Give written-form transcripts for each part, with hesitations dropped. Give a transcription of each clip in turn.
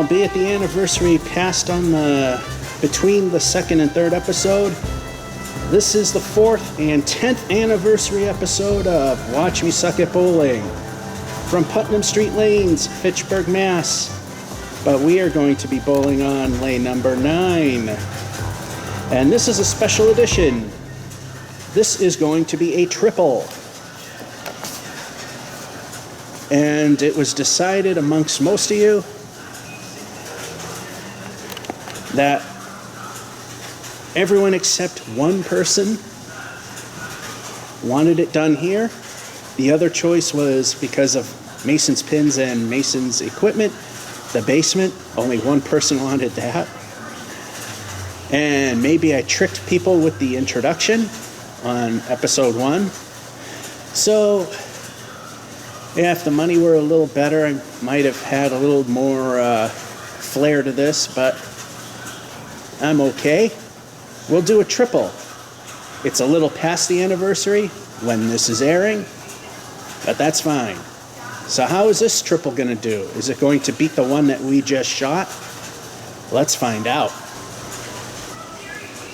Albeit the anniversary passed on between the second and third episode, this is the 4th and 10th anniversary episode of Watch Me Suck at Bowling from Putnam Street Lanes, Fitchburg, Mass. But we are going to be bowling on lane number 9. And this is a special edition. This is going to be a triple. And it was decided amongst most of you that everyone except one person wanted it done here. The other choice was because of Mason's pins and Mason's equipment, the basement. Only one person wanted that. And maybe I tricked people with the introduction on episode 1. So, yeah, if the money were a little better, I might have had a little more flair to this, but I'm okay. We'll do a triple. It's a little past the anniversary when this is airing, but that's fine. So how is this triple going to do? Is it going to beat the one that we just shot? Let's find out.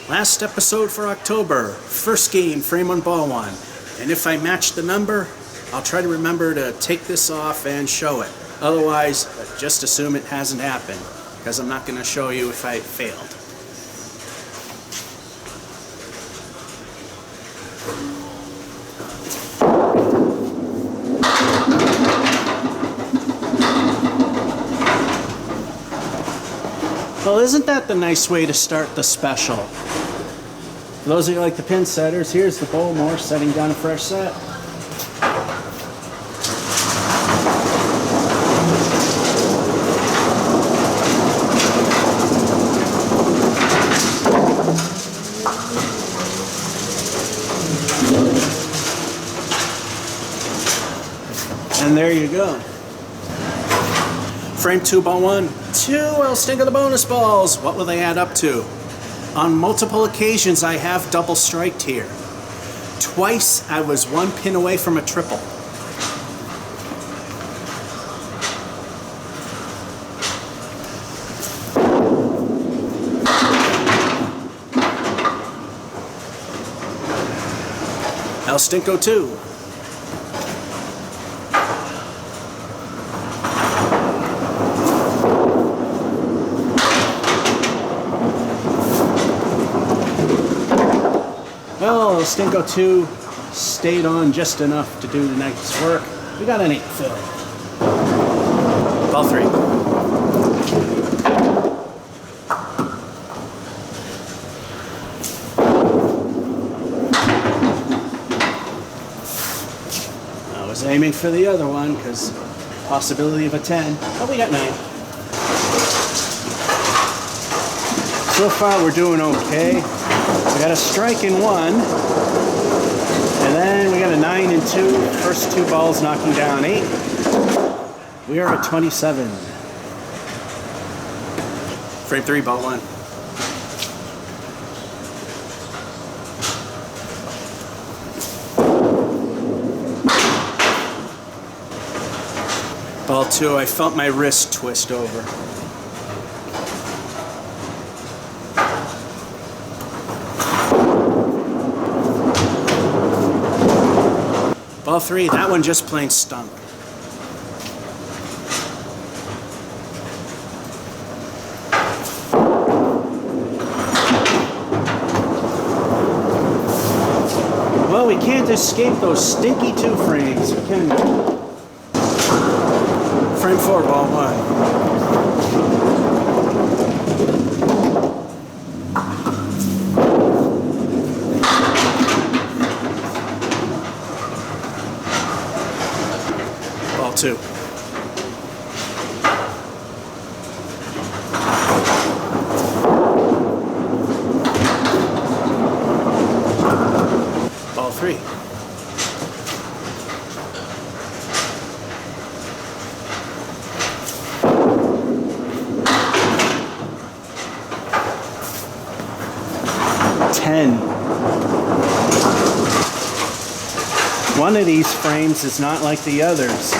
Last episode for October, first game, frame on ball 1. And if I match the number, I'll try to remember to take this off and show it. Otherwise, just assume it hasn't happened, because I'm not going to show you if I failed. Well, isn't that the nice way to start the special? For those of you like the pin setters, here's the Bowmore setting down a fresh set. And there you go. Frame 2, ball 1. 2, I'll stink of the bonus balls. What will they add up to? On multiple occasions, I have double striked here. Twice, I was 1 pin away from a triple. El Stinko 2. Well, Stinko 2 stayed on just enough to do the night's work. We got an 8 fill. Ball 3. I was aiming for the other one because possibility of a 10, but we got 9. So far we're doing okay. We got a strike in 1, and then we got a 9 and 2. First 2 balls knocking down 8. We are at 27. Frame 3, ball 1. Ball 2, I felt my wrist twist over. Ball 3, that one just plain stunk. Well, we can't escape those stinky 2 frames, can we? Frame 4, ball 1. Ball 2. Ball 3. One of these frames is not like the others.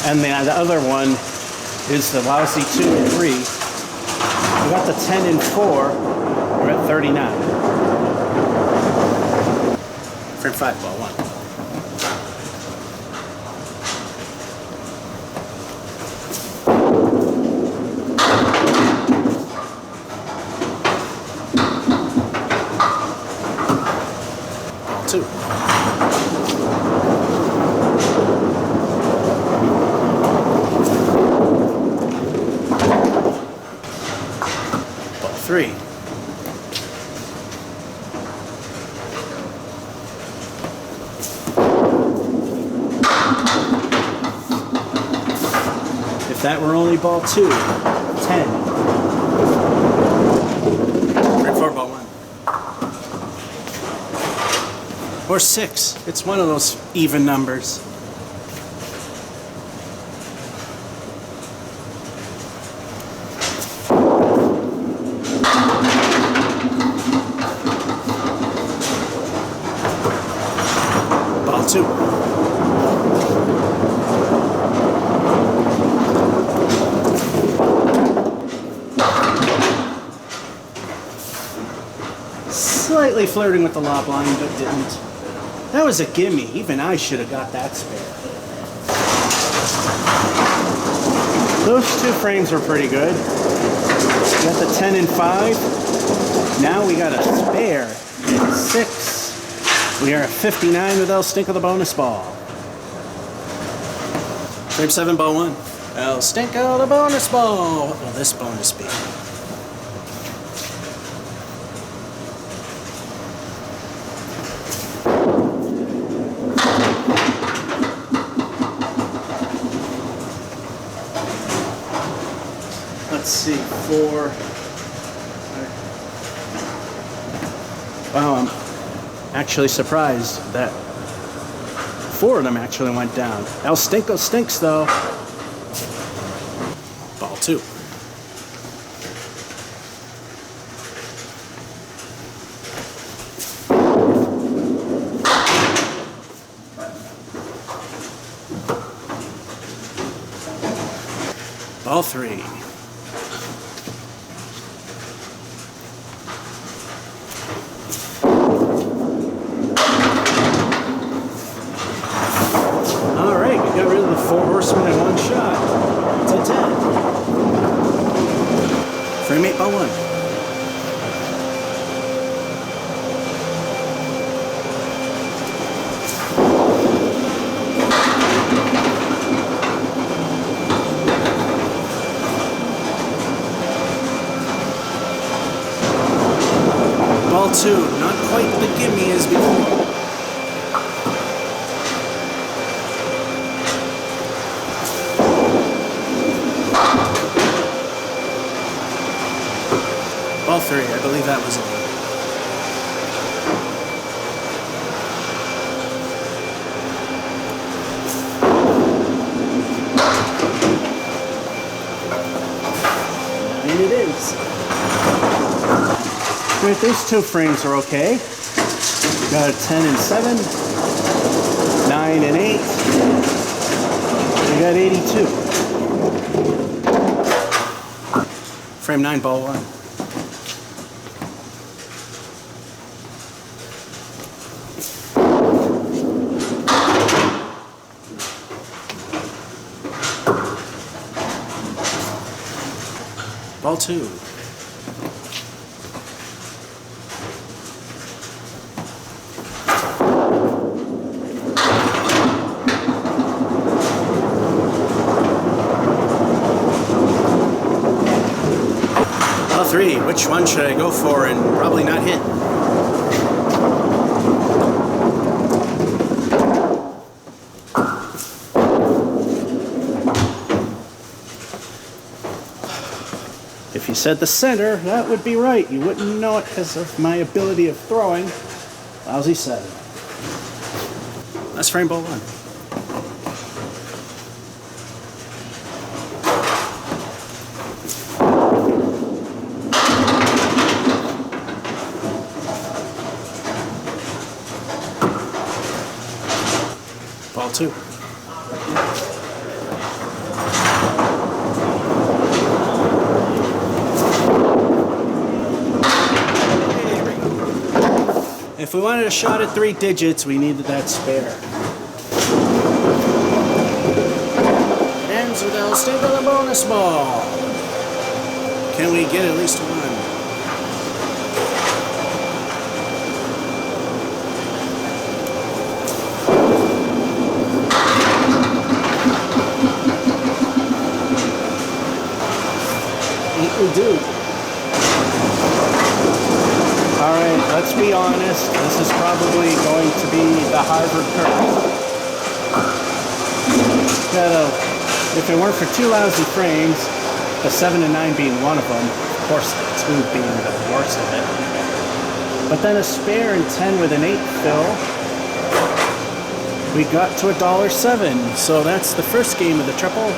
And the other one is the lousy 2 and 3. We got the 10 and 4. We're at 39. Frame 5, ball 1. Ball 2. Ball 3. If that were only ball 2, 10. Frame 4, ball 1. Or 6. It's one of those even numbers. Ball 2. Slightly flirting with the lob line, but didn't. That was a gimme. Even I should have got that spare. Those 2 frames were pretty good. We got the 10 and 5. Now we got a spare at 6. We are at 59 with El Stinko the bonus ball. Frame 7, ball 1. El Stinko the bonus ball. What will this bonus be? Let's see, 4. Wow, I'm actually surprised that 4 of them actually went down. El Stinko stinks though. Ball 2. Ball 3. Got rid of the 4 horsemen in one shot. It's a 10. Frame 8, ball 1. Ball 2, not quite the gimme as before. Ball 3, I believe that was it. And it is. Right, these 2 frames are okay. Got a 10 and 7, 9 and 8. We got 82. Frame 9, ball 1. Ball 2. Ball 3. Which one should I go for and probably not hit? If you said the center, that would be right. You wouldn't know it because of my ability of throwing. Lousy 7. That's frame ball 1. Ball 2. If we wanted a shot at 3 digits, we needed that spare. Ends with El Stinko the bonus ball. Can we get at least one? We do. Alright, let's be honest. This is probably going to be the Harvard curse. If it weren't for 2 lousy frames, the 7 and 9 being one of them, of course the 2 being the worst of it. But then a spare and 10 with an 8 fill, we got to $1.07. So that's the first game of the triple.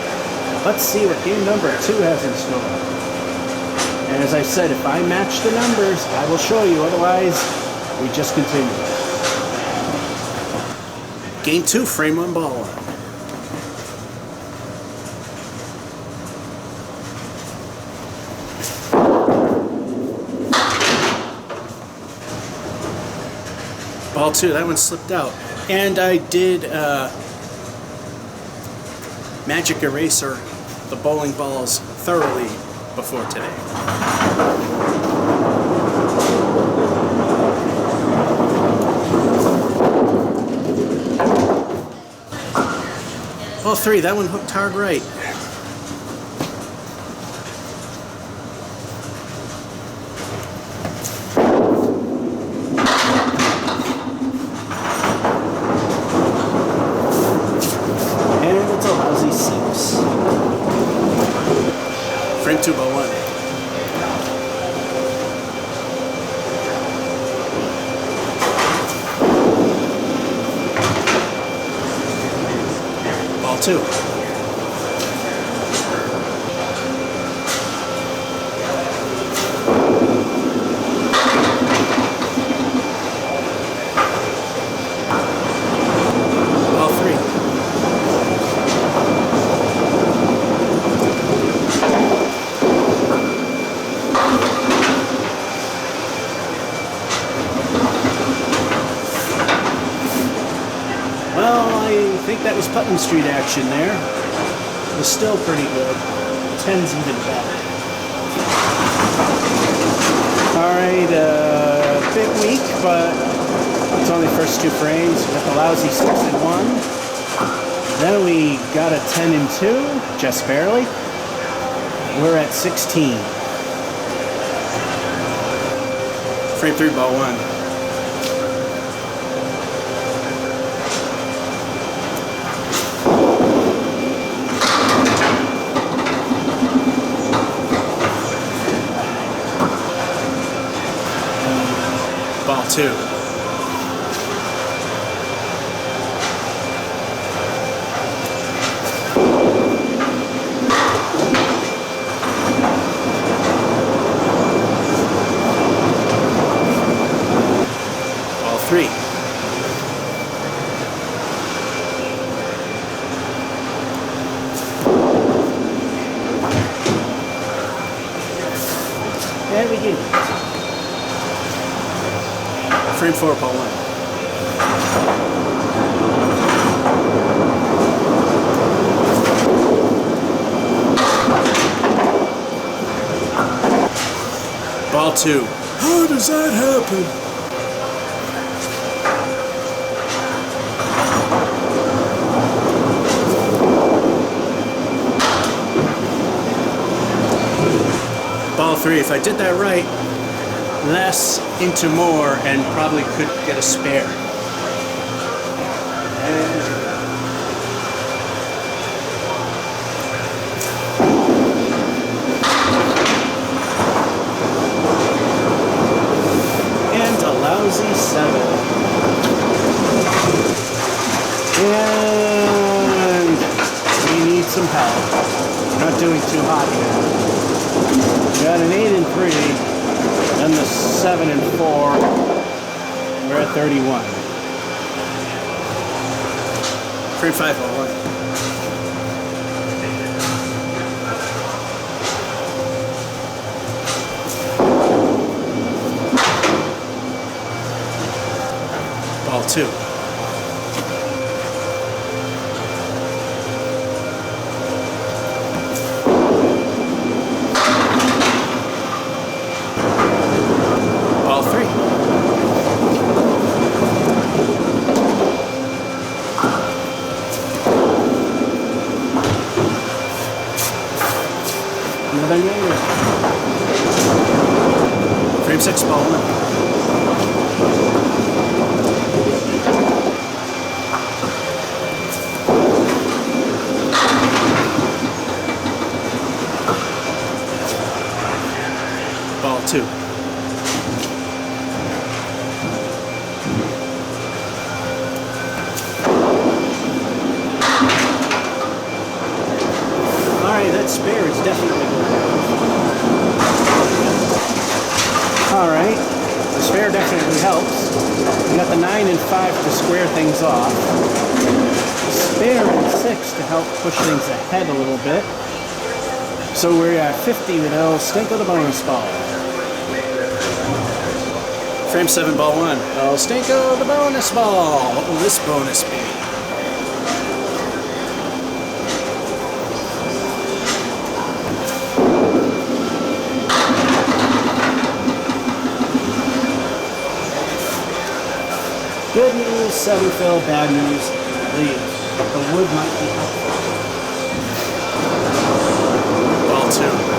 Let's see what game number 2 has in store. And as I said, if I match the numbers, I will show you. Otherwise, we just continue. Game 2, frame 1, ball 1. Ball 2, that one slipped out. And I did Magic Eraser the bowling balls thoroughly before today. Ball 3, that one hooked hard right. And it's a lousy 6. Frame 2, ball 1. Ball 2. Ball 3. Well, I think that was Putnam Street action there. It was still pretty good. 10's even better. Alright, bit weak, but it's only first 2 frames. We got the lousy 6 and 1. Then we got a 10 and 2, just barely. We're at 16. Frame 3, ball 1. Ball 2. Ball 3. There we go. Frame 4, ball 1. Ball 2. How does that happen? Ball 3. If I did that right, less into more and probably could get a spare. And a lousy 7. And we need some help. Not doing too hot here. Got an 8 and 3. Then the 7 and 4, we're at 31. Frame 5, ball 1. 2. Ball 3. Another niner. Frame 6, ball 1. Ball 2. Alright, that spare is definitely good. Alright, the spare definitely helps. We got the 9 and 5 to square things off. Spare and 6 to help push things ahead a little bit. So we're at 50 with El Stinko the bonus ball. Frame 7, ball 1. El Stinko the bonus ball. What will this bonus be? Good news, 7 fill, bad news, leave. The wood might be helpful. Ball 2.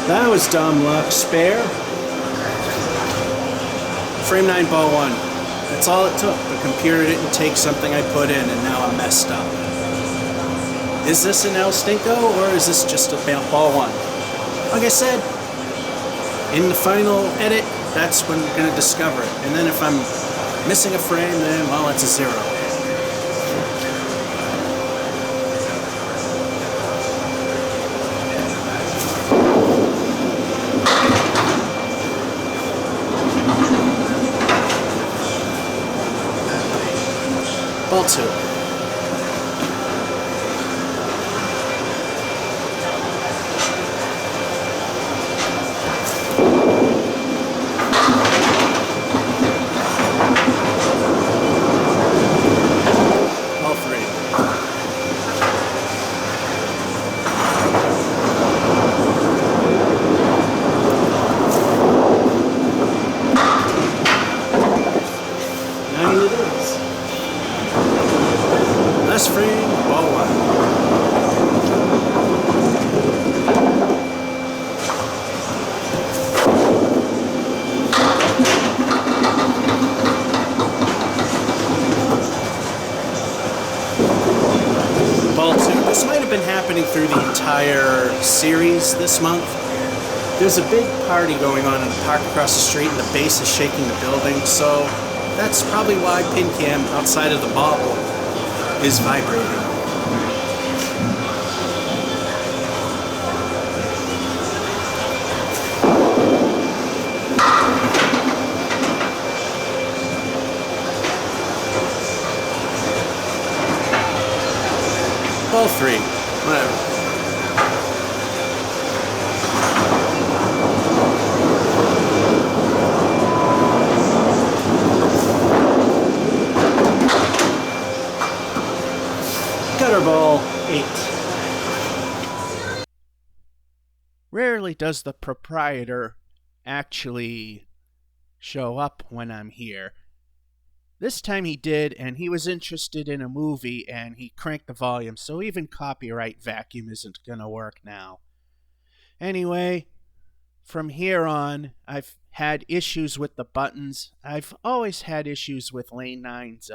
That was dumb luck. Spare. Frame 9, ball 1. That's all it took. The computer didn't take something I put in, and now I'm messed up. Is this an El Stinko, or is this just a ball 1? Like I said, in the final edit, that's when we're going to discover it. And then if I'm missing a frame, then, well, it's a 0. Ball 2. Last frame, ball 1. Ball 2. This might have been happening through the entire series this month. There's a big party going on in the park across the street, and the bass is shaking the building, so that's probably why PinCam outside of the bobble is vibrating. Ball 3, whatever. Gutter ball 8. Rarely does the proprietor actually show up when I'm here. This time he did, and he was interested in a movie, and he cranked the volume, so even copyright vacuum isn't gonna work now. Anyway, from here on, I've had issues with the buttons. I've always had issues with Lane 9's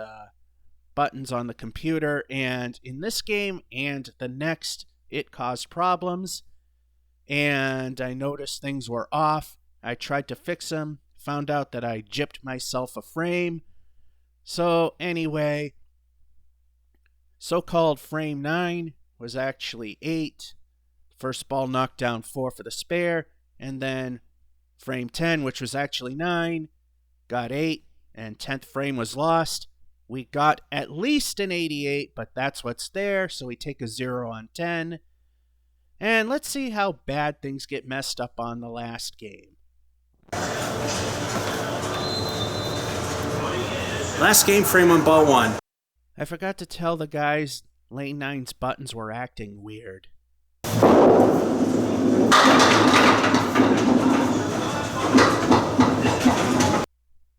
buttons on the computer, and in this game and the next, it caused problems, and I noticed things were off. I tried to fix them, found out that I gypped myself a frame. So anyway, so-called frame 9 was actually 8. First ball knocked down 4 for the spare, and then frame 10, which was actually 9, got 8, and 10th frame was lost. We got at least an 88, but that's what's there, so we take a 0 on 10. And let's see how bad things get messed up on the last game. Last game, frame on ball 1. I forgot to tell the guys lane 9's buttons were acting weird.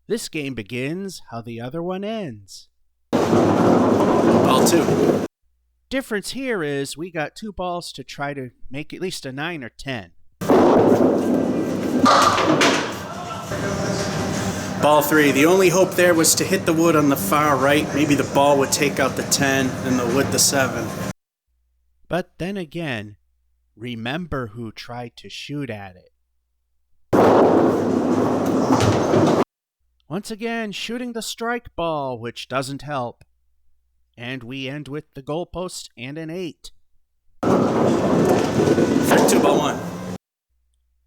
This game begins how the other one ends. Ball 2. Difference here is we got 2 balls to try to make at least a 9 or 10. Ball 3. The only hope there was to hit the wood on the far right. Maybe the ball would take out the 10 and the wood the 7. But then again, remember who tried to shoot at it. Once again, shooting the strike ball, which doesn't help. And we end with the goalpost and an 8. Frame 2, ball 1.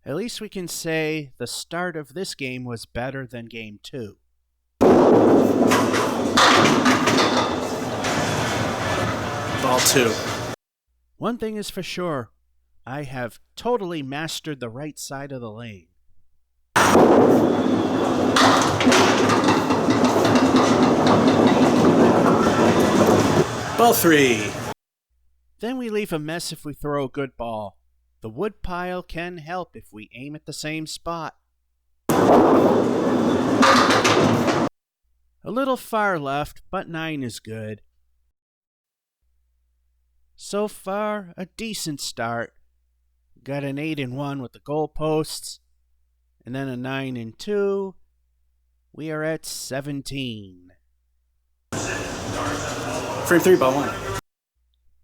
At least we can say the start of this game was better than game 2. Ball 2. One thing is for sure, I have totally mastered the right side of the lane. Ball 3. Then we leave a mess if we throw a good ball. The wood pile can help if we aim at the same spot. A little far left, but 9 is good. So far, a decent start. Got an 8 and 1 with the goalposts, and then a 9 and 2. We are at 17. Frame 3, ball 1.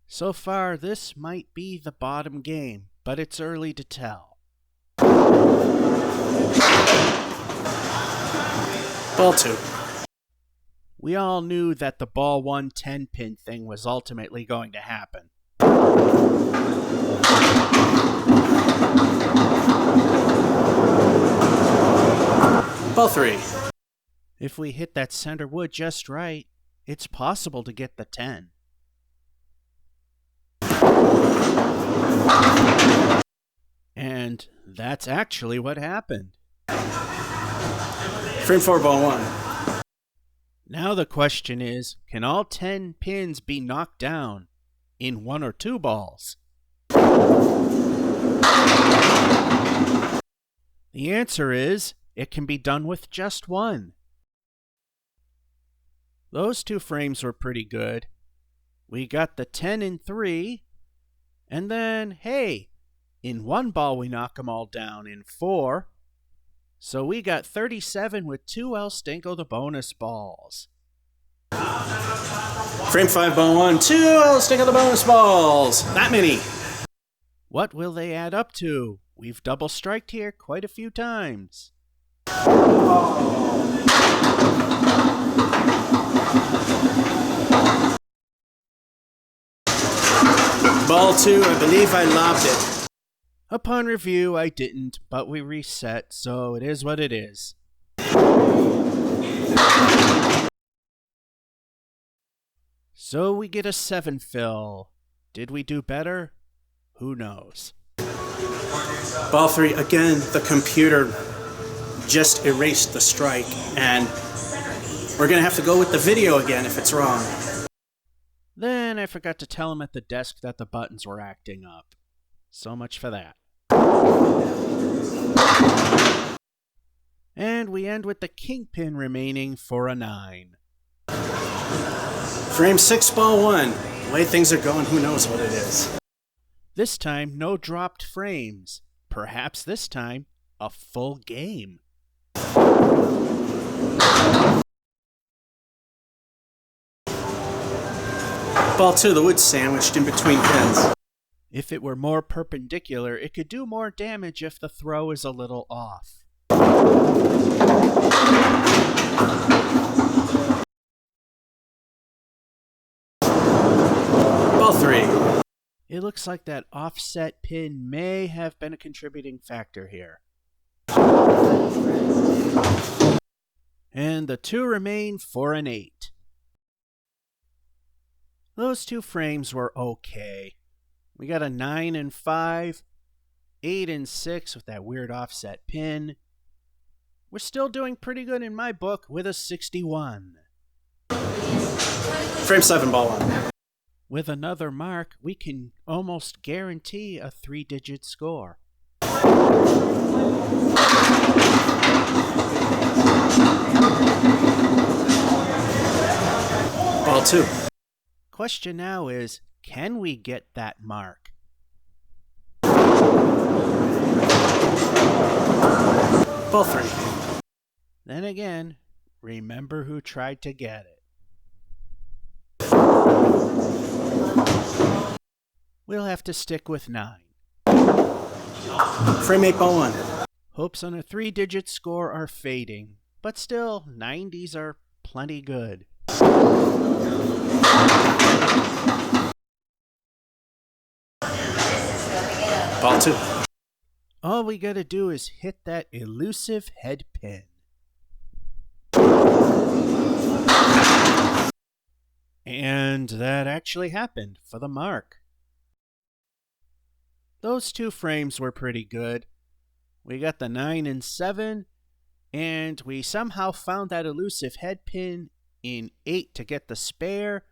So far, this might be the bottom game, but it's early to tell. Ball 2. We all knew that the ball 1 10-pin thing was ultimately going to happen. Ball 3. If we hit that center wood just right, it's possible to get the 10. And that's actually what happened. Frame 4, ball 1. Now the question is, can all 10 pins be knocked down in 1 or 2 balls? The answer is, it can be done with just 1. Those 2 frames were pretty good. We got the 10 in 3, and then, hey, in 1 ball we knock them all down in 4. So we got 37 with 2 El Stinko the bonus balls. Frame 5, ball 1. 2 El Stinko the bonus balls. That many. What will they add up to? We've double striked here quite a few times. Ball 2, I believe I lobbed it. Upon review, I didn't, but we reset, so it is what it is. So we get a 7 fill. Did we do better? Who knows? Ball 3, again, the computer just erased the strike, and we're going to have to go with the video again if it's wrong. Then I forgot to tell him at the desk that the buttons were acting up. So much for that. And we end with the kingpin remaining for a 9. Frame 6, ball 1. The way things are going, who knows what it is. This time, no dropped frames. Perhaps this time, a full game. Ball 2, the wood sandwiched in between pins. If it were more perpendicular, it could do more damage if the throw is a little off. Ball 3. It looks like that offset pin may have been a contributing factor here. And the 2 remain for an 8. Those two frames were okay. We got a 9 and 5, 8 and 6 with that weird offset pin. We're still doing pretty good in my book with a 61. Frame 7, ball 1. With another mark, we can almost guarantee a 3-digit score. Ball 2. Question now is, can we get that mark? Ball 3. Then again, remember who tried to get it. We'll have to stick with 9. Frame 8, ball 1. Hopes on a 3-digit score are fading, but still, 90s are plenty good. Ball 2. All we gotta do is hit that elusive head pin. And that actually happened for the mark. Those two frames were pretty good. We got the 9 and 7, and we somehow found that elusive head pin in 8 to get the spare.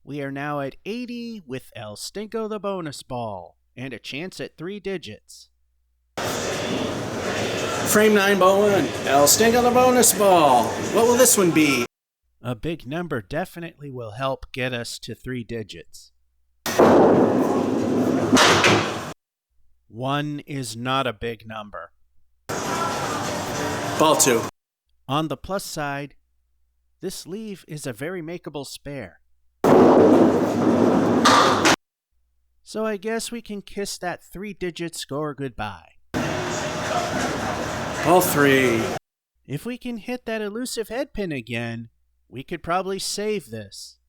We are now at 80 with El Stinko the bonus ball, and a chance at 3 digits. Frame 9, ball 1. El Stinko the bonus ball. What will this one be? A big number definitely will help get us to 3 digits. 1 is not a big number. Ball 2. On the plus side, this leave is a very makeable spare. So I guess we can kiss that 3-digit score goodbye. Ball 3. If we can hit that elusive head pin again, we could probably save this.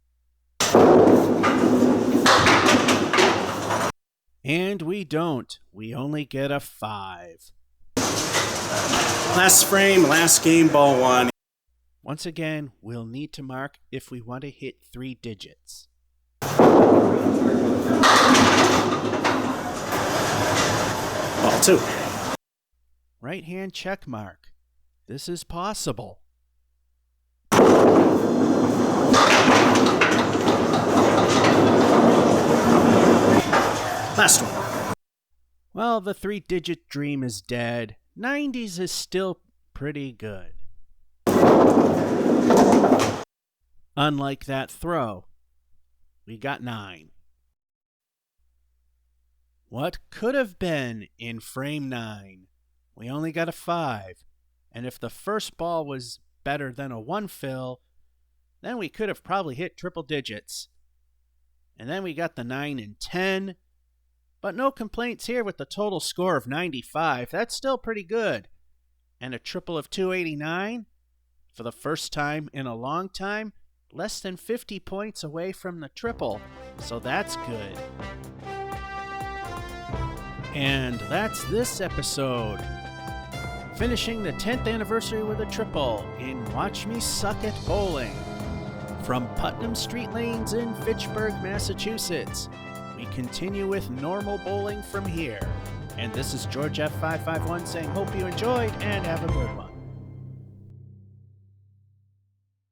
And we don't. We only get a 5. Last frame, last game, ball 1. Once again, we'll need to mark if we want to hit 3 digits. Ball 2. Right hand check mark. This is possible. Last one. Well, the 3-digit dream is dead. 90s is still pretty good. Unlike that throw, we got 9. What could have been in frame 9? We only got a 5. And if the first ball was better than a 1 fill, then we could have probably hit triple digits. And then we got the 9 and 10. But no complaints here with the total score of 95. That's still pretty good. And a triple of 289? For the first time in a long time, less than 50 points away from the triple. So that's good. And that's this episode. Finishing the 10th anniversary with a triple in Watch Me Suck at Bowling. From Putnam Street Lanes in Fitchburg, Massachusetts. We continue with normal bowling from here. And this is George F551 saying hope you enjoyed and have a good one.